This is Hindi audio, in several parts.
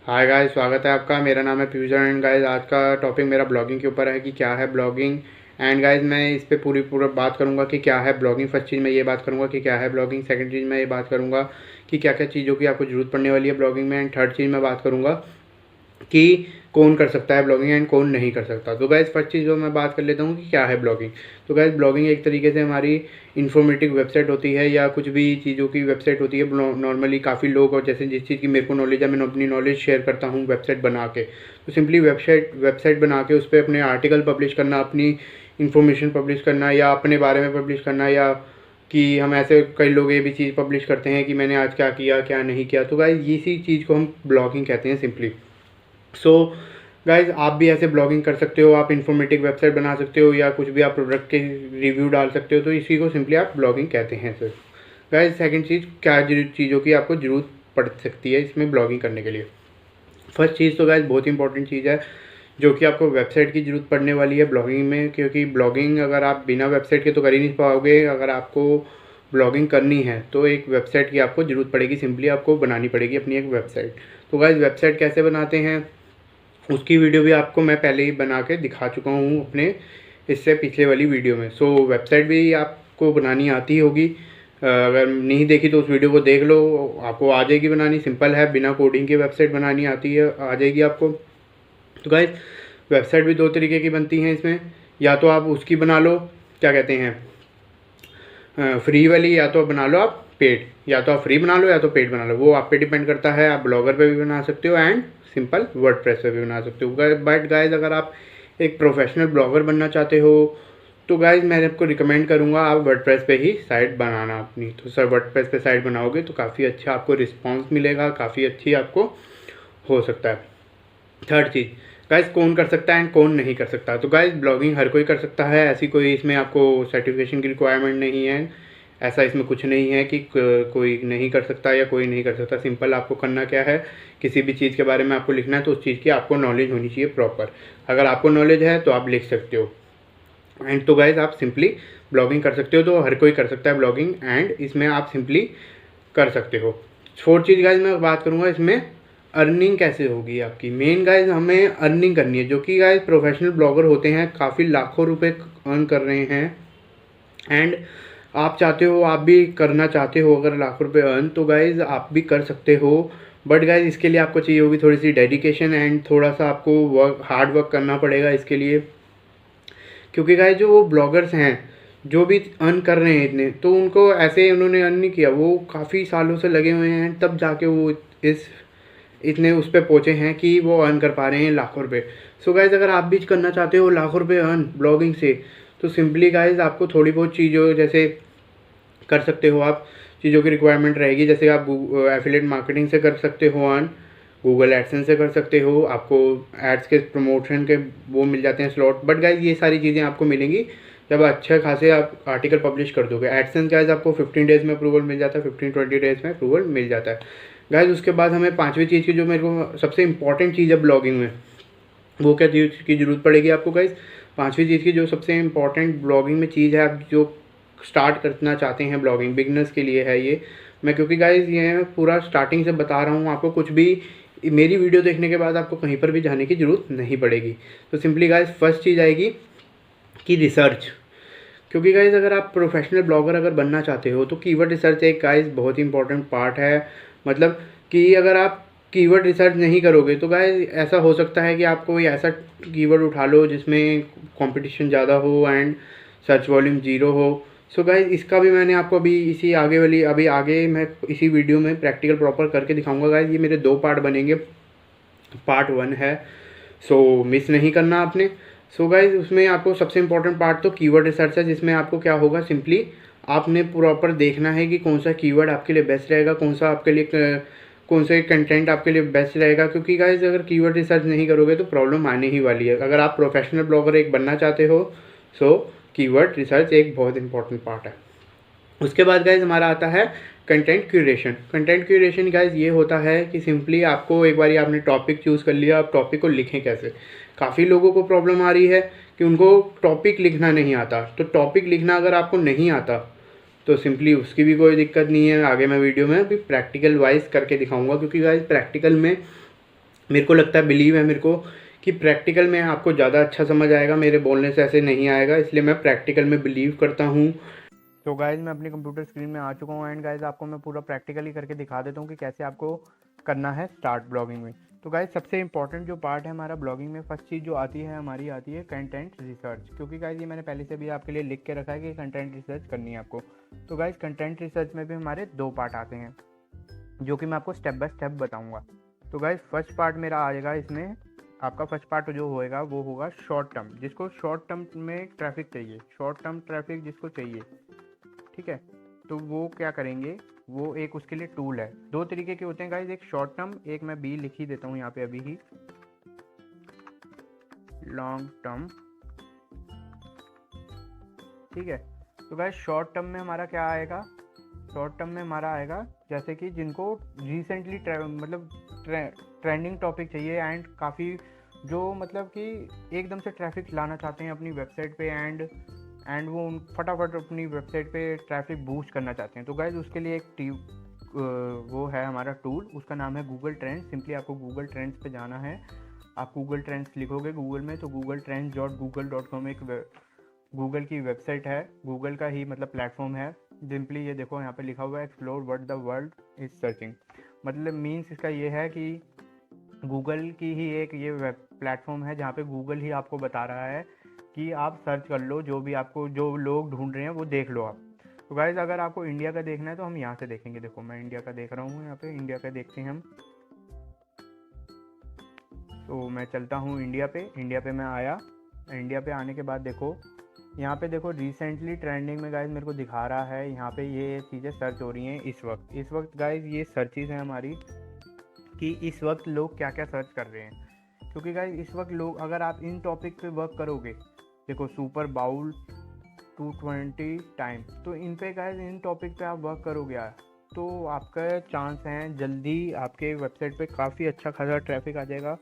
हाय गाइस, स्वागत है आपका। मेरा नाम है पीयूष एंड गाइस आज का टॉपिक मेरा ब्लॉगिंग के ऊपर है कि क्या है ब्लॉगिंग। एंड गाइस मैं इस पे पूरा बात करूंगा कि क्या है ब्लॉगिंग। फर्स्ट चीज़ मैं ये बात करूंगा कि क्या है ब्लॉगिंग। सेकंड चीज़ मैं ये बात करूंगा कि क्या क्या चीज़ों की आपको ज़रूरत पड़ने वाली है ब्लॉगिंग में। एंड थर्ड चीज़ मैं बात करूंगा कि कौन कर सकता है ब्लॉगिंग एंड कौन नहीं कर सकता। तो गाइस फर्स्ट चीज़ जो मैं बात कर लेता हूँ कि क्या है ब्लॉगिंग। तो गाइस ब्लॉगिंग एक तरीके से हमारी इन्फॉर्मेटिव वेबसाइट होती है या कुछ भी चीज़ों की वेबसाइट होती है। नॉर्मली काफ़ी लोग, और जैसे जिस चीज़ की मेरे को नॉलेज है मैं अपनी नॉलेज शेयर करता हूँ वेबसाइट बना के। तो सिंपली वेबसाइट बना के उस पर अपने आर्टिकल पब्लिश करना, अपनी इन्फॉर्मेशन पब्लिश करना या अपने बारे में पब्लिश करना, या कि हम ऐसे कई लोग ये भी चीज़ पब्लिश करते हैं कि मैंने आज क्या किया क्या नहीं किया। तो गाइस इसी चीज़ को हम ब्लॉगिंग कहते हैं सिंपली। सो गाइज आप भी ऐसे ब्लॉगिंग कर सकते हो, आप इन्फॉर्मेटिव वेबसाइट बना सकते हो या कुछ भी आप प्रोडक्ट के रिव्यू डाल सकते हो। तो इसी को सिंपली आप ब्लॉगिंग कहते हैं सर। गाइज सेकंड चीज़, क्या चीज़ों की आपको ज़रूरत पड़ सकती है इसमें ब्लॉगिंग करने के लिए। फर्स्ट चीज़ तो गाइज बहुत इंपॉर्टेंट चीज़ है जो कि आपको वेबसाइट की ज़रूरत पड़ने वाली है ब्लॉगिंग में, क्योंकि ब्लॉगिंग अगर आप बिना वेबसाइट के तो कर ही नहीं पाओगे। अगर आपको ब्लॉगिंग करनी है तो एक वेबसाइट की आपको ज़रूरत पड़ेगी, सिंपली आपको बनानी पड़ेगी अपनी एक वेबसाइट। तो गाइज वेबसाइट कैसे बनाते हैं उसकी वीडियो भी आपको मैं पहले ही बना के दिखा चुका हूँ अपने इससे पिछले वाली वीडियो में। सो वेबसाइट भी आपको बनानी आती होगी। अगर नहीं देखी तो उस वीडियो को देख लो, आपको आ जाएगी बनानी। सिंपल है, बिना कोडिंग की वेबसाइट बनानी आती है, आ जाएगी आपको। तो गाइस वेबसाइट भी दो तरीके की बनती हैं इसमें। या तो आप उसकी बना लो, क्या कहते हैं, फ्री वाली, या तो बना लो आप पेड। या तो आप फ्री बना लो या तो पेड बना लो, वो आप पे डिपेंड करता है। आप ब्लॉगर पे भी बना सकते हो एंड सिंपल वर्डप्रेस पे भी बना सकते हो। बट गाइज अगर आप एक प्रोफेशनल ब्लॉगर बनना चाहते हो तो गाइज मैं आपको रिकमेंड करूँगा आप वर्डप्रेस पे ही साइट बनाना अपनी। तो सर वर्डप्रेस पे साइट बनाओगे तो काफ़ी अच्छा आपको रिस्पॉन्स मिलेगा, काफ़ी अच्छी आपको हो सकता है। थर्ड चीज़ गाइज, कौन कर सकता है एंड कौन नहीं कर सकता। तो गाइज ब्लॉगिंग हर कोई कर सकता है, ऐसी कोई इसमें आपको सर्टिफिकेशन की रिक्वायरमेंट नहीं है। ऐसा इसमें कुछ नहीं है कि कोई नहीं कर सकता या कोई नहीं कर सकता। सिंपल आपको करना क्या है, किसी भी चीज़ के बारे में आपको लिखना है तो उस चीज़ की आपको नॉलेज होनी चाहिए प्रॉपर। अगर आपको नॉलेज है तो आप लिख सकते हो। एंड तो गाइज आप सिंपली ब्लॉगिंग कर सकते हो। तो हर कोई कर सकता है ब्लॉगिंग एंड इसमें आप सिंपली कर सकते हो। फोर्थ चीज़ गाइज मैं बात करूँगा इसमें अर्निंग कैसे होगी आपकी। मेन गाइज हमें अर्निंग करनी है, जो कि गाइज प्रोफेशनल ब्लॉगर होते हैं काफ़ी लाखों रुपए अर्न कर रहे हैं। एंड आप चाहते हो, आप भी करना चाहते हो अगर लाखों रुपए अर्न, तो गाइज आप भी कर सकते हो। बट गाइज इसके लिए आपको चाहिए होगी थोड़ी सी डेडिकेशन एंड थोड़ा सा आपको हार्ड वर्क करना पड़ेगा इसके लिए। क्योंकि गाइज जो वो ब्लॉगर्स हैं जो भी अर्न कर रहे हैं इतने, तो उनको ऐसे उन्होंने अर्न नहीं किया, वो काफ़ी सालों से लगे हुए हैं तब जाके वो इस इतने उस पर पहुँचे हैं कि वो अर्न कर पा रहे हैं लाखों रुपए। सो गाइज अगर आप भी करना चाहते हो लाखों रुपए अर्न ब्लॉगिंग से, तो सिंपली गाइज आपको थोड़ी बहुत चीज़ों जैसे कर सकते हो आप, चीज़ों की रिक्वायरमेंट रहेगी। जैसे आप एफिलिएट मार्केटिंग से कर सकते हो अर्न, गूगल एडसेंस से कर सकते हो, आपको एड्स के प्रमोशन के वो मिल जाते हैं स्लॉट। बट गाइज ये सारी चीज़ें आपको मिलेंगी जब अच्छे खासे आप आर्टिकल पब्लिश कर दोगे। एडसेंस गाइज आपको 15 डेज़ में अप्रूवल मिल जाता है, 15-20 डेज़ में अप्रूवल मिल जाता है गाइज। उसके बाद हमें पाँचवीं चीज़ की जो मेरे को सबसे इंपॉर्टेंट चीज़ है ब्लॉगिंग में, वो क्या चीज़ की ज़रूरत पड़ेगी आपको गाइज। पाँचवीं चीज़ की जो सबसे इंपॉर्टेंट ब्लॉगिंग में चीज़ है, आप जो स्टार्ट करना चाहते हैं ब्लॉगिंग, बिगनर्स के लिए है ये। मैं क्योंकि गाइज ये पूरा स्टार्टिंग से बता रहा हूँ आपको, कुछ भी मेरी वीडियो देखने के बाद आपको कहीं पर भी जाने की ज़रूरत नहीं पड़ेगी। तो सिंपली गाइज फर्स्ट चीज़ आएगी कि रिसर्च। क्योंकि गाइज अगर आप प्रोफेशनल ब्लॉगर अगर बनना चाहते हो तो कीवर्ड रिसर्च एक गाइज बहुत ही इंपॉर्टेंट पार्ट है। मतलब कि अगर आप कीवर्ड रिसर्च नहीं करोगे तो गाइज ऐसा हो सकता है कि आप कोई ऐसा कीवर्ड उठा लो जिसमें कंपटीशन ज़्यादा हो एंड सर्च वॉल्यूम ज़ीरो हो। सो गाइज इसका भी मैंने आपको अभी इसी आगे वाली अभी आगे मैं इसी वीडियो में प्रैक्टिकल प्रॉपर करके दिखाऊंगा गाइज। ये मेरे 2 पार्ट बनेंगे, पार्ट 1 है, सो मिस नहीं करना आपने। सो गाइज उसमें आपको सबसे इंपॉर्टेंट पार्ट तो कीवर्ड रिसर्च है, जिसमें आपको क्या होगा, सिंपली आपने प्रॉपर देखना है कि कौन सा कीवर्ड आपके लिए बेस्ट रहेगा, कौन सा आपके लिए कौन से कंटेंट आपके लिए बेस्ट रहेगा। क्योंकि गाइज अगर कीवर्ड रिसर्च नहीं करोगे तो प्रॉब्लम आने ही वाली है। अगर आप प्रोफेशनल ब्लॉगर एक बनना चाहते हो सो कीवर्ड रिसर्च एक बहुत इंपॉर्टेंट पार्ट है। उसके बाद गाइज हमारा आता है content curation. Content curation guys ये होता है कि सिंपली आपको एक बार आपने टॉपिक चूज़ कर लिया, आप टॉपिक को लिखें कैसे। काफ़ी लोगों को प्रॉब्लम आ रही है कि उनको टॉपिक लिखना नहीं आता। तो टॉपिक लिखना अगर आपको नहीं आता तो सिंपली उसकी भी कोई दिक्कत नहीं है, आगे मैं वीडियो में अभी प्रैक्टिकल वाइज करके दिखाऊंगा। क्योंकि गाइज प्रैक्टिकल में मेरे को लगता है, बिलीव है मेरे को कि प्रैक्टिकल में आपको ज़्यादा अच्छा समझ आएगा, मेरे बोलने से ऐसे नहीं आएगा, इसलिए मैं प्रैक्टिकल में बिलीव करता हूँ। तो गाइज़ मैं अपनी कंप्यूटर स्क्रीन में आ चुका हूँ एंड गाइज़ आपको मैं पूरा प्रैक्टिकली करके दिखा देता हूँ कि कैसे आपको करना है स्टार्ट ब्लॉगिंग में। तो गाइज़ सबसे इंपॉर्टेंट जो पार्ट है हमारा ब्लॉगिंग में, फर्स्ट चीज़ जो आती है हमारी आती है कंटेंट रिसर्च, क्योंकि गाइज़ ये मैंने पहले से भी आपके लिए लिख के रखा है कि कंटेंट रिसर्च करनी है आपको। तो गाइज़ कंटेंट रिसर्च में भी हमारे 2 पार्ट आते हैं, जो कि मैं आपको स्टेप बाय स्टेप बताऊँगा। तो गाइज़ फर्स्ट पार्ट मेरा आएगा इसमें, आपका फर्स्ट पार्ट जो होएगा वो होगा शॉर्ट टर्म, जिसको शॉर्ट टर्म में ट्रैफिक चाहिए, शॉर्ट टर्म ट्रैफिक जिसको चाहिए, ठीक है। तो वो क्या करेंगे, वो एक उसके लिए टूल है। 2 तरीके के होते हैं गाइज, एक शॉर्ट टर्म, एक मैं बी लिख ही देता हूँ यहाँ पे अभी ही, लॉन्ग टर्म, ठीक है। तो गाइज शॉर्ट टर्म में हमारा क्या आएगा, शॉर्ट टर्म में हमारा आएगा जैसे कि जिनको रिसेंटली मतलब ट्रेंडिंग टॉपिक चाहिए एंड काफ़ी जो मतलब कि एकदम से ट्रैफिक लाना चाहते हैं अपनी वेबसाइट पे एंड वो फटाफट अपनी वेबसाइट पे ट्रैफिक बूस्ट करना चाहते हैं। तो गाइज उसके लिए वो है हमारा टूल, उसका नाम है गूगल ट्रेंड्स। सिंपली आपको गूगल ट्रेंड्स पे जाना है, आप गूगल ट्रेंड्स लिखोगे गूगल में तो googletrends.google.com एक गूगल की वेबसाइट है, गूगल का ही मतलब प्लेटफॉर्म है। सिंपली ये देखो यहाँ पे लिखा हुआ है explore what the world is searching, मतलब मीन्स इसका ये है कि गूगल की ही एक ये वेब प्लेटफॉर्म है जहाँ पे गूगल ही आपको बता रहा है कि आप सर्च कर लो, जो भी आपको जो लोग ढूंढ रहे हैं वो देख लो आप। तो गाइज अगर आपको इंडिया का देखना है तो हम यहाँ से देखेंगे, देखो मैं इंडिया का देख रहा हूँ, यहाँ पे इंडिया का देखते हैं हम। तो मैं चलता हूँ इंडिया पे मैं आया, इंडिया पे आने के बाद देखो यहाँ पे देखो रिसेंटली ट्रेंडिंग में गाइज मेरे को दिखा रहा है यहाँ पे ये चीज़ें सर्च हो रही हैं इस वक्त गाइज ये सर्चेज हैं हमारी कि इस वक्त लोग क्या क्या सर्च कर रहे हैं। क्योंकि गाइज इस वक्त लोग, अगर आप इन टॉपिक पे वर्क करोगे, देखो सुपर बाउल 220 टाइम, तो इन पे गाइज इन टॉपिक पे आप वर्क करोगे तो आपका चांस है जल्दी आपके वेबसाइट पे काफ़ी अच्छा खासा ट्रैफिक आ जाएगा,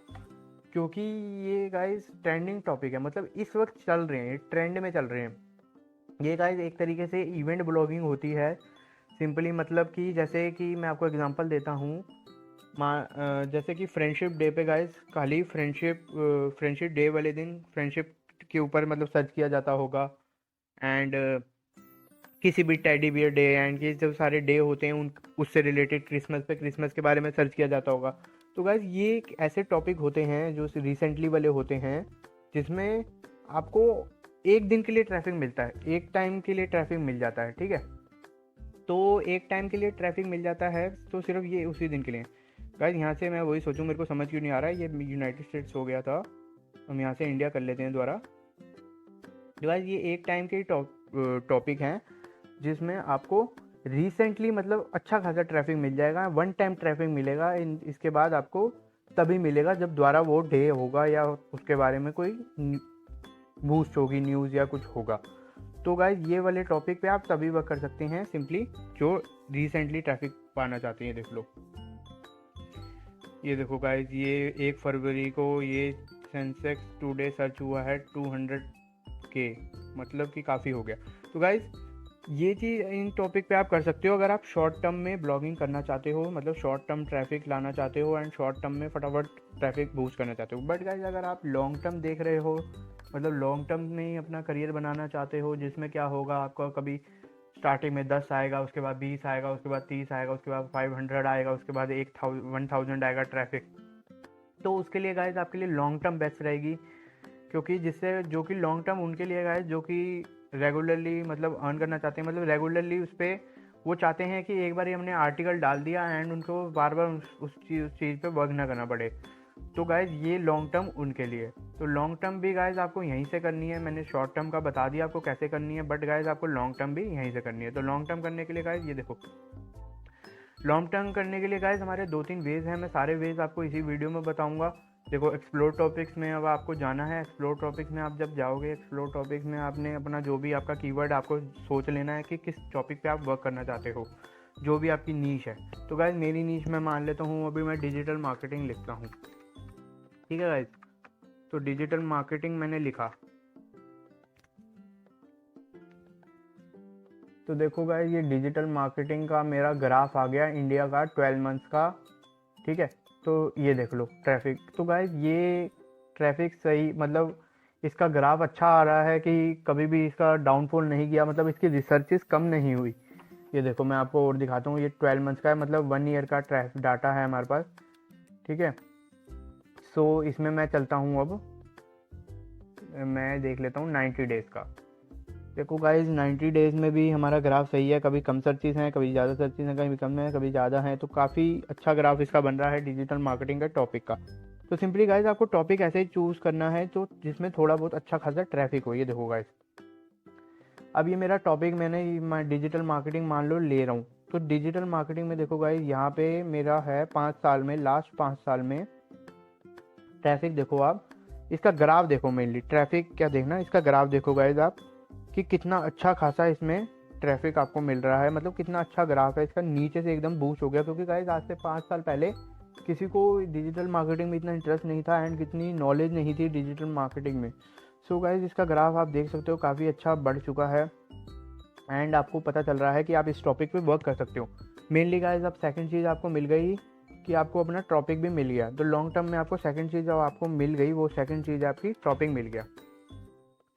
क्योंकि ये गाइज ट्रेंडिंग टॉपिक है, मतलब इस वक्त चल रहे हैं, ट्रेंड में चल रहे हैं। ये गाइज एक तरीके से इवेंट ब्लॉगिंग होती है सिंपली, मतलब कि जैसे कि मैं आपको एग्जांपल देता हूँ, जैसे कि फ्रेंडशिप डे पे गाइज खाली फ्रेंडशिप डे वाले दिन फ्रेंडशिप के ऊपर मतलब सर्च किया जाता होगा, एंड किसी भी टेडी बियर डे एंड ये जो सारे डे होते हैं उन उससे रिलेटेड क्रिसमस के बारे में सर्च किया जाता होगा। तो गाइज ये एक ऐसे टॉपिक होते हैं जो रिसेंटली वाले होते हैं जिसमें आपको एक दिन के लिए ट्रैफिक मिलता है, एक टाइम के लिए ट्रैफिक मिल जाता है, ठीक है। तो एक टाइम के लिए ट्रैफिक मिल जाता है तो सिर्फ ये उसी दिन के लिए। गाइज यहाँ से मैं वही सोचूं, मेरे को समझ क्यों नहीं आ रहा है, ये यूनाइटेड स्टेट्स हो गया था, हम यहाँ से इंडिया कर लेते हैं दोबारा। गाइज ये एक टाइम के टॉपिक हैं जिसमें आपको रिसेंटली मतलब अच्छा खासा ट्रैफिक मिल जाएगा, वन टाइम ट्रैफिक मिलेगा, इसके बाद आपको तभी मिलेगा जब दोबारा वो डे होगा या उसके बारे में कोई बूस्ट होगी न्यूज़ या कुछ होगा। तो गाइज ये वाले टॉपिक पे आप तभी वर्क कर सकते हैं सिंपली जो रिसेंटली ट्रैफिक पाना चाहते हैं। देख लो, ये देखो गाइज ये 1 फरवरी को ये सेंसेक्स टुडे सर्च हुआ है 200K, मतलब कि काफ़ी हो गया। तो गाइज ये चीज़ इन टॉपिक पे आप कर सकते हो अगर आप शॉर्ट टर्म में ब्लॉगिंग करना चाहते हो, मतलब शॉर्ट टर्म ट्रैफिक लाना चाहते हो एंड शॉर्ट टर्म में फटाफट ट्रैफिक बूस्ट करना चाहते हो। बट गाइज अगर आप लॉन्ग टर्म देख रहे हो, मतलब लॉन्ग टर्म में अपना करियर बनाना चाहते हो, जिसमें क्या होगा आपका कभी स्टार्टिंग में 10 आएगा, उसके बाद 20 आएगा, उसके बाद 30 आएगा, उसके बाद 500 आएगा, उसके बाद 1000 आएगा ट्रैफिक, तो उसके लिए गाइज आपके लिए लॉन्ग टर्म बेस्ट रहेगी। क्योंकि जिससे जो कि लॉन्ग टर्म उनके लिए गाइज जो कि रेगुलरली मतलब अर्न करना चाहते हैं, मतलब रेगुलरली उस पर वो चाहते हैं कि एक बार ही हमने आर्टिकल डाल दिया एंड उनको बार बार उस चीज़ पे वर्क ना करना पड़े। तो गाइज ये लॉन्ग टर्म उनके लिए। तो लॉन्ग टर्म भी गाइज आपको यहीं से करनी है, मैंने शॉर्ट टर्म का बता दिया आपको कैसे करनी है, बट गाइज आपको लॉन्ग टर्म भी यहीं से करनी है। तो लॉन्ग टर्म करने के लिए गाइज ये देखो, लॉन्ग टर्म करने के लिए गाइज हमारे 2-3 वेज हैं, मैं सारे वेज आपको इसी वीडियो में बताऊंगा। देखो एक्सप्लोर टॉपिक्स में अब आपको जाना है, एक्सप्लोर टॉपिक्स में आप जब जाओगे, एक्सप्लोर टॉपिक्स में आपने अपना जो भी आपका कीवर्ड आपको सोच लेना है कि किस टॉपिक पे आप वर्क करना चाहते हो, जो भी आपकी नीश है। तो गाइज मेरी नीश मैं मान लेता हूँ अभी मैं डिजिटल मार्केटिंग लिखता हूँ, ठीक है गाइज। तो डिजिटल मार्केटिंग मैंने लिखा, तो देखो गाइज ये डिजिटल मार्केटिंग का मेरा ग्राफ आ गया इंडिया का 12 मंथ्स का, ठीक है। तो ये देख लो ट्रैफिक। तो गाइज ये ट्रैफिक सही मतलब इसका ग्राफ अच्छा आ रहा है कि कभी भी इसका डाउनफॉल नहीं किया, मतलब इसकी रिसर्चेस कम नहीं हुई। ये देखो मैं आपको और दिखाता हूँ, ये 12 मंथ्स का है, मतलब 1 ईयर का ट्रैफिक डाटा है हमारे पास। ठीक है, सो इसमें मैं चलता हूँ, अब मैं देख लेता हूँ 90 डेज़ का। देखो गाइज 90 डेज़ में भी हमारा ग्राफ सही है, कभी कम सर्चेस हैं, कभी ज़्यादा सर्चेस हैं, कभी कम है, कभी ज़्यादा है। तो काफ़ी अच्छा ग्राफ इसका बन रहा है डिजिटल मार्केटिंग का टॉपिक का। तो सिंपली गाइज आपको टॉपिक ऐसे ही चूज़ करना है तो जिसमें थोड़ा बहुत अच्छा खासा ट्रैफिक हो। ये देखो गाइज, अब ये मेरा टॉपिक मैं डिजिटल मार्केटिंग मान लो ले रहा हूँ। तो डिजिटल मार्केटिंग में देखो गाइज यहाँ पे मेरा है 5 साल में, लास्ट 5 साल में ट्रैफिक देखो आप, इसका ग्राफ देखो, मेनली ट्रैफिक क्या देखना, इसका ग्राफ देखो गाइज आप कि कितना अच्छा खासा इसमें ट्रैफिक आपको मिल रहा है, मतलब कितना अच्छा ग्राफ है इसका, नीचे से एकदम बूस्ट हो गया। क्योंकि गाइज आज से 5 साल पहले किसी को डिजिटल मार्केटिंग में इतना इंटरेस्ट नहीं था एंड कितनी नॉलेज नहीं थी डिजिटल मार्केटिंग में। सो गाइज इसका ग्राफ आप देख सकते हो काफ़ी अच्छा बढ़ चुका है एंड आपको पता चल रहा है कि आप इस टॉपिक पे वर्क कर सकते हो। मेनली गाइज अब सेकंड चीज़ आपको मिल गई कि आपको अपना टॉपिक भी मिल गया। तो लॉन्ग टर्म में आपको सेकंड चीज़ जो आपको मिल गई वो सेकंड चीज़ आपकी टॉपिक मिल गया।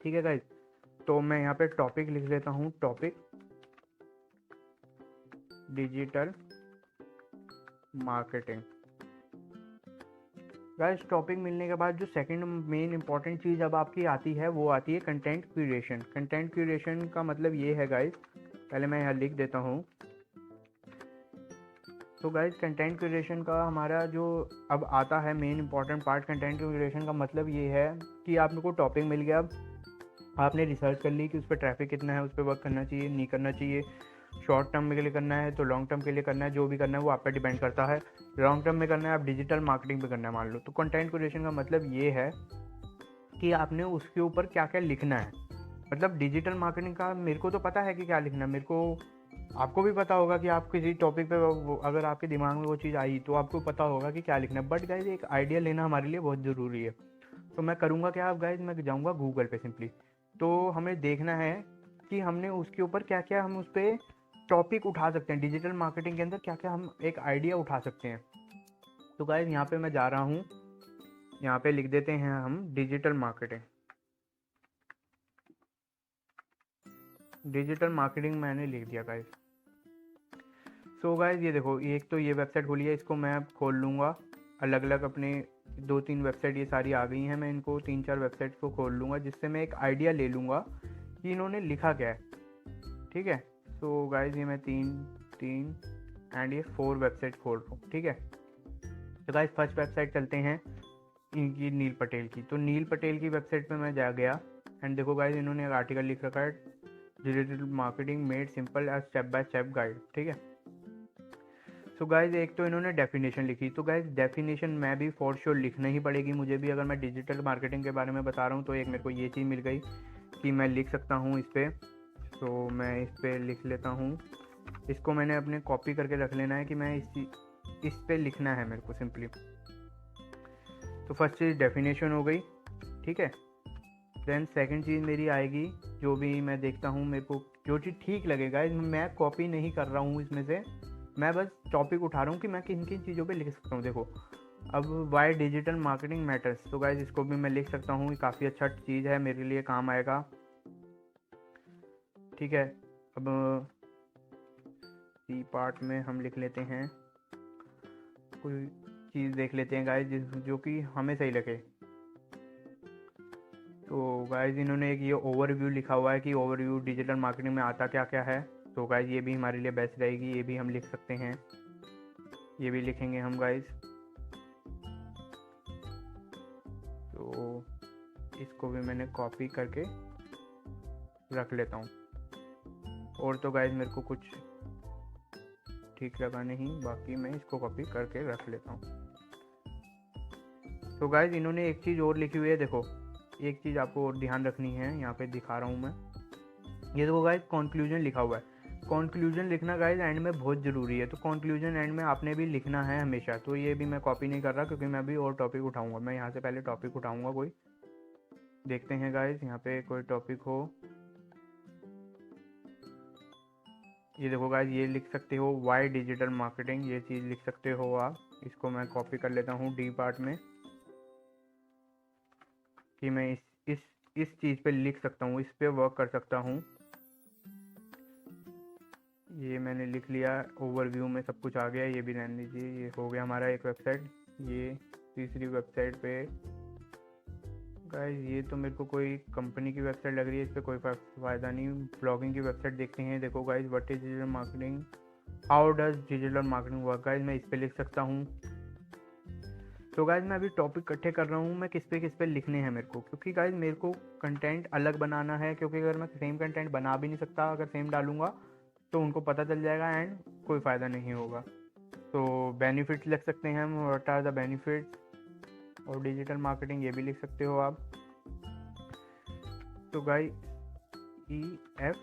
ठीक है गाइज, तो मैं यहाँ पे टॉपिक लिख लेता हूँ, topic digital marketing. Guys topic मिलने के बाद जो सेकंड मेन इंपॉर्टेंट चीज़ अब आपकी आती है वो आती है कंटेंट क्यूरेशन। कंटेंट क्यूरेशन का मतलब ये है गाइस, पहले मैं यहाँ लिख देता हूँ। तो गाइस कंटेंट क्यूरेशन का हमारा जो अब आता है main important part, content curation का मतलब ये है कि आप लोग को टॉपिक मिल गया, आपने रिसर्च कर ली कि उस पर ट्रैफिक कितना है, उस पर वर्क करना चाहिए नहीं करना चाहिए, शॉर्ट टर्म के लिए करना है तो लॉन्ग टर्म के लिए करना है, जो भी करना है वो आप पे डिपेंड करता है। लॉन्ग टर्म में करना है आप डिजिटल मार्केटिंग पे करना है मान लो। तो कंटेंट क्रिएशन का मतलब ये है कि आपने उसके ऊपर क्या क्या लिखना है। मतलब डिजिटल मार्केटिंग का मेरे को तो पता है कि क्या लिखना है, मेरे को आपको भी पता होगा कि आप किसी टॉपिक पे अगर आपके दिमाग में वो चीज़ आई तो आपको पता होगा कि क्या लिखना है। बट गाइज एक आइडिया लेना हमारे लिए बहुत ज़रूरी है। तो मैं करूँगा क्या, आप गाइज मैं जाऊँगा गूगल पे सिंपली, तो हमें देखना है कि हमने उसके ऊपर क्या क्या हम उस पर टॉपिक उठा सकते हैं, डिजिटल मार्केटिंग के अंदर क्या क्या हम एक आइडिया उठा सकते हैं। तो गाइज यहाँ पे मैं जा रहा हूँ, यहाँ पे लिख देते हैं हम डिजिटल मार्केटिंग। डिजिटल मार्केटिंग मैंने लिख दिया गाइज। सो गाइज ये देखो, एक तो ये वेबसाइट खोली है, इसको मैं खोल लूँगा अलग अलग अपने 2-3 वेबसाइट ये सारी आ गई हैं, मैं इनको 3-4 वेबसाइट को खोल लूँगा जिससे मैं एक आइडिया ले लूँगा कि इन्होंने लिखा क्या है। ठीक है, सो गाइज ये मैं 3 एंड ये 4 वेबसाइट खोल रहा हूँ। ठीक है, तो गाइज फर्स्ट वेबसाइट चलते हैं इनकी नील पटेल की। तो नील पटेल की वेबसाइट पे मैं जा गया एंड देखो गाइज इन्होंने एक आर्टिकल लिख रखा है digital marketing made simple as step by step guide. ठीक है, सो गाइज एक तो इन्होंने डेफिनेशन लिखी, तो गाइज डेफिनेशन मैं भी फॉर श्योर लिखना ही पड़ेगी मुझे भी, अगर मैं डिजिटल मार्केटिंग के बारे में बता रहा हूँ। तो एक मेरे को ये चीज़ मिल गई कि मैं लिख सकता हूँ इस पर, तो मैं इस पर लिख लेता हूँ। इसको मैंने अपने कॉपी करके रख लेना है कि मैं इस पे लिखना है मेरे को सिंपली। तो फर्स्ट चीज़ डेफिनेशन हो गई। ठीक है, देन सेकंड चीज़ मेरी आएगी, जो भी मैं देखता हूँ मेरे को जो चीज़ ठीक लगेगा, मैं कॉपी नहीं कर रहा हूँ इसमें से, मैं बस टॉपिक उठा रहा हूँ कि मैं किन किन चीज़ों पे लिख सकता हूँ। देखो अब वाई डिजिटल मार्केटिंग मैटर्स, तो गाइज इसको भी मैं लिख सकता हूँ, काफ़ी अच्छा चीज़ है मेरे लिए, काम आएगा। ठीक है, अब सी पार्ट में हम लिख लेते हैं, कोई चीज़ देख लेते हैं गाइज जो कि हमें सही लगे। तो गाइज इन्होंने एक ये ओवरव्यू लिखा हुआ है कि ओवरव्यू डिजिटल मार्केटिंग में आता क्या क्या है। तो गाइज ये भी हमारे लिए बेस्ट रहेगी, ये भी हम लिख सकते हैं, ये भी लिखेंगे हम गाइज। तो इसको भी मैंने कॉपी करके रख लेता हूँ। और तो गाइज मेरे को कुछ ठीक लगा नहीं, बाकी मैं इसको कॉपी करके रख लेता हूँ। तो गाइज इन्होंने एक चीज़ और लिखी हुई है, देखो एक चीज़ आपको और ध्यान रखनी है, यहाँ पे दिखा रहा हूँ मैं, ये देखो गाइज कंक्लूजन लिखा हुआ है। कंक्लूजन लिखना गाइज एंड में बहुत ज़रूरी है, तो कंक्लूजन एंड में आपने भी लिखना है हमेशा। तो ये भी मैं कॉपी नहीं कर रहा क्योंकि मैं भी और टॉपिक उठाऊंगा, मैं यहाँ से पहले टॉपिक उठाऊंगा कोई, देखते हैं गाइज यहाँ पे कोई टॉपिक हो। ये देखो गाइज ये लिख सकते हो वाई डिजिटल मार्केटिंग, ये चीज़ लिख सकते हो आप इसको मैं कॉपी कर लेता हूँ डी पार्ट में, कि मैं इस चीज़ पे लिख सकता हूँ, इस पे वर्क कर सकता हूँ। ये मैंने लिख लिया, ओवरव्यू में सब कुछ आ गया, ये भी रहने दीजिए। ये हो गया हमारा एक वेबसाइट। ये तीसरी वेबसाइट पे गाइस, ये तो मेरे को कोई कंपनी की वेबसाइट लग रही है, इस पर कोई फ़ायदा नहीं। ब्लॉगिंग की वेबसाइट देखते हैं। देखो guys, what is digital marketing, how does digital marketing work. Guys मैं इस पर लिख सकता हूँ। तो गाइज मैं अभी टॉपिक इकट्ठे कर रहा हूँ, मैं किस पे लिखने हैं मेरे को, क्योंकि गाइज मेरे को कंटेंट अलग बनाना है, क्योंकि अगर मैं सेम कंटेंट बना भी नहीं सकता, अगर सेम डालूंगा तो उनको पता चल जाएगा एंड कोई फ़ायदा नहीं होगा। तो बेनिफिट्स लिख सकते हैं हम, व्हाट आर द बेनिफिट्स और डिजिटल मार्केटिंग, ये भी लिख सकते हो आप। तो गाइज EF,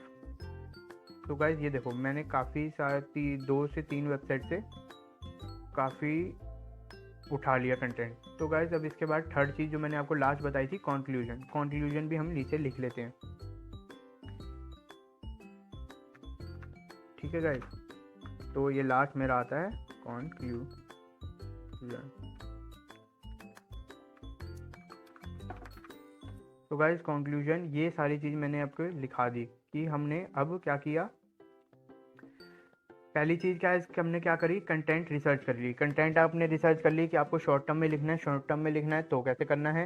तो गाइज ये देखो मैंने काफ़ी सारी 2 से 3 वेबसाइट से काफ़ी उठा लिया कंटेंट। तो गाइज अब इसके बाद थर्ड चीज़ जो मैंने आपको लास्ट बताई थी, कंक्लूजन भी हम नीचे लिख लेते हैं। ठीक है गाइज, तो ये लास्ट मेरा आता है कंक्लूजन। तो गाइज कंक्लूजन, ये सारी चीज़ मैंने आपको लिखा दी कि हमने अब क्या किया। पहली चीज़ क्या है कि हमने क्या करी, कंटेंट रिसर्च कर ली। कंटेंट आपने रिसर्च कर ली कि आपको शॉर्ट टर्म में लिखना है, शॉर्ट टर्म में लिखना है तो कैसे करना है,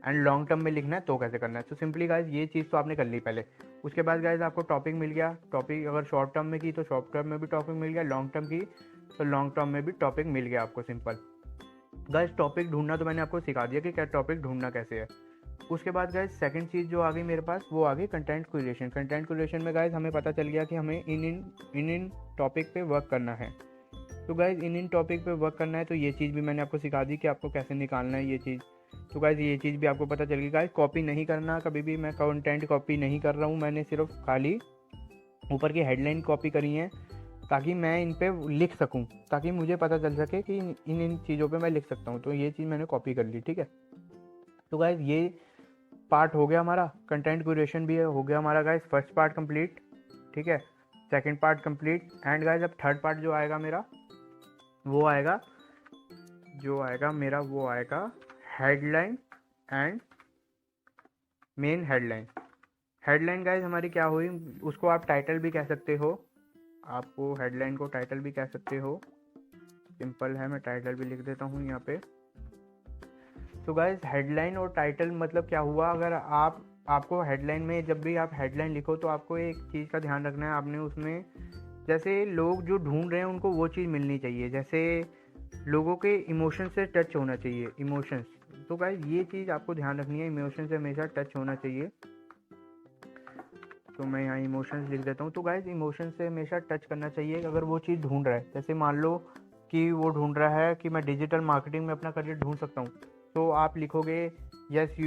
एंड लॉन्ग टर्म में लिखना है तो कैसे करना है। तो सिंपली गाइज ये चीज़ तो आपने कर ली पहले। उसके बाद गाइज आपको टॉपिक मिल गया। टॉपिक अगर शॉर्ट टर्म में की तो शॉर्ट टर्म में भी टॉपिक मिल गया, लॉन्ग टर्म की तो लॉन्ग टर्म में भी टॉपिक मिल गया आपको। सिंपल गाइज टॉपिक ढूंढना तो मैंने आपको सिखा दिया कि क्या टॉपिक ढूंढना कैसे है। उसके बाद गाइज सेकंड चीज़ जो आ गई मेरे पास, वो आ गई कंटेंट क्रिएशन। कंटेंट क्रिएशन में गाइज हमें पता चल गया कि हमें इन टॉपिक पे वर्क करना है। तो गाइज इन टॉपिक पे वर्क करना है, तो ये चीज़ भी मैंने आपको सिखा दी कि आपको कैसे निकालना है ये चीज़। तो गाइज ये चीज़ भी आपको पता चल गई। गाइज कॉपी नहीं करना कभी भी, मैं कंटेंट कॉपी नहीं कर रहा हूँ, मैंने सिर्फ खाली ऊपर की हेडलाइन कॉपी करी है ताकि मैं इन पे लिख सकूँ, ताकि मुझे पता चल सके कि इन चीज़ों पे मैं लिख सकता हूँ। तो ये चीज़ मैंने कॉपी कर ली। ठीक है, तो गाइज ये पार्ट हो गया हमारा, कंटेंट क्यूरेशन भी हो गया हमारा गाइज, फर्स्ट पार्ट कंप्लीट। ठीक है, second part complete. And guys अब थर्ड पार्ट जो आएगा मेरा, वो आएगा headline and main headline. Headline guys हमारी क्या हुई, उसको आप टाइटल भी कह सकते हो, आपको हेडलाइन को टाइटल भी कह सकते हो। सिंपल है, मैं टाइटल भी लिख देता हूँ यहाँ पे। तो गाइज हेडलाइन और टाइटल मतलब क्या हुआ, अगर आपको हेडलाइन में, जब भी आप हेडलाइन लिखो तो आपको एक चीज़ का ध्यान रखना है, आपने उसमें जैसे लोग जो ढूंढ रहे हैं उनको वो चीज़ मिलनी चाहिए, जैसे लोगों के इमोशन से टच होना चाहिए, इमोशंस। तो गाइज ये चीज़ आपको ध्यान रखनी है, इमोशन से हमेशा टच होना चाहिए। तो मैं यहाँ इमोशंस लिख देता हूँ। तो गाइज इमोशन से हमेशा टच करना चाहिए अगर वो चीज़ ढूंढ रहा है। जैसे मान लो कि वो ढूंढ रहा है कि मैं डिजिटल मार्केटिंग में अपना करियर ढूंढ सकता हूँ, तो आप लिखोगे yes if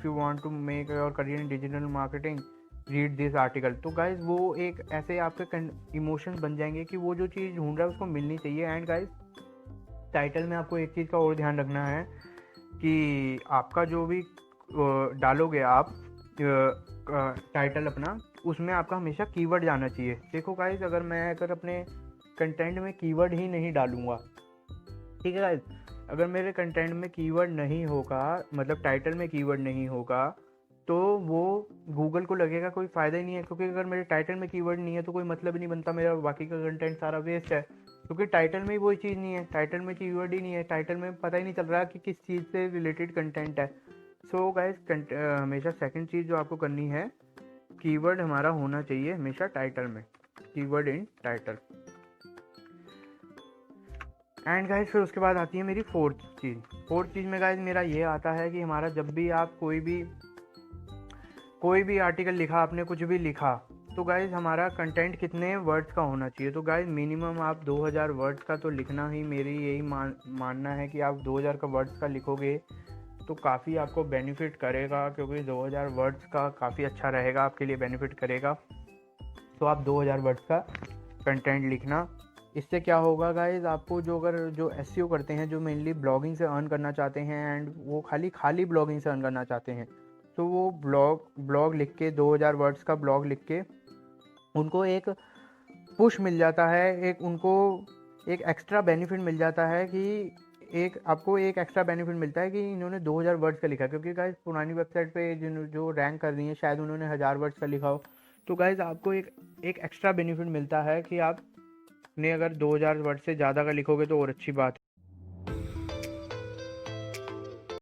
you want to make your career in digital marketing read this article. तो गाइज वो एक ऐसे आपके इमोशंस बन जाएंगे कि वो जो चीज़ ढूंढ रहा है उसको मिलनी चाहिए। एंड गाइज टाइटल में आपको एक चीज़ का और ध्यान रखना है कि आपका जो भी डालोगे आप टाइटल अपना, उसमें आपका हमेशा कीवर्ड जाना चाहिए। देखो गाइज अगर अपने कंटेंट में कीवर्ड ही नहीं डालूंगा, ठीक है गाइज, अगर मेरे कंटेंट में कीवर्ड नहीं होगा, मतलब टाइटल में कीवर्ड नहीं होगा, तो वो गूगल को लगेगा कोई फ़ायदा ही नहीं है, क्योंकि अगर मेरे टाइटल में कीवर्ड नहीं है तो कोई मतलब ही नहीं बनता, मेरा बाकी का कंटेंट सारा वेस्ट है, क्योंकि टाइटल में ही वही चीज़ नहीं है, टाइटल में कीवर्ड ही नहीं है, टाइटल में पता ही नहीं चल रहा कि किस चीज़ से रिलेटेड कंटेंट है। सो गाइज हमेशा सेकंड चीज़ जो आपको करनी है, कीवर्ड हमारा होना चाहिए हमेशा टाइटल में, keyword in title. And guys फिर उसके बाद आती है मेरी फोर्थ चीज़ में गाइज मेरा ये आता है कि हमारा जब भी आप कोई भी आर्टिकल लिखा, आपने कुछ भी लिखा, तो गाइज हमारा कंटेंट कितने वर्ड्स का होना चाहिए। तो गाइज मिनिमम आप 2000 वर्ड्स का तो लिखना ही, मेरी यही मानना है कि आप 2000 का वर्ड्स का लिखोगे तो काफ़ी आपको बेनिफिट करेगा, क्योंकि 2000 वर्ड्स का काफ़ी अच्छा रहेगा, आपके लिए बेनिफिट करेगा। तो आप 2000 वर्ड्स का कंटेंट लिखना। इससे क्या होगा गाइज, आपको जो एसईओ करते हैं, जो मेनली ब्लॉगिंग से अर्न करना चाहते हैं एंड वो खाली ब्लॉगिंग से अर्न करना चाहते हैं, तो वो ब्लॉग लिख के 2000 वर्ड्स का ब्लॉग लिख के उनको एक पुश मिल जाता है, एक उनको एक एक्स्ट्रा बेनिफिट मिल जाता है कि एक आपको एक एक्स्ट्रा बेनिफिट मिलता है कि इन्होंने 2000 वर्ड्स का लिखा, क्योंकि गाइज पुरानी वेबसाइट पे जिन जो रैंक कर रही है शायद उन्होंने 1000 वर्ड्स का लिखा हो। तो गाइज आपको एक एक्स्ट्रा बेनिफिट मिलता है कि आपने अगर 2000 वर्ड से ज़्यादा का लिखोगे तो और अच्छी बात है।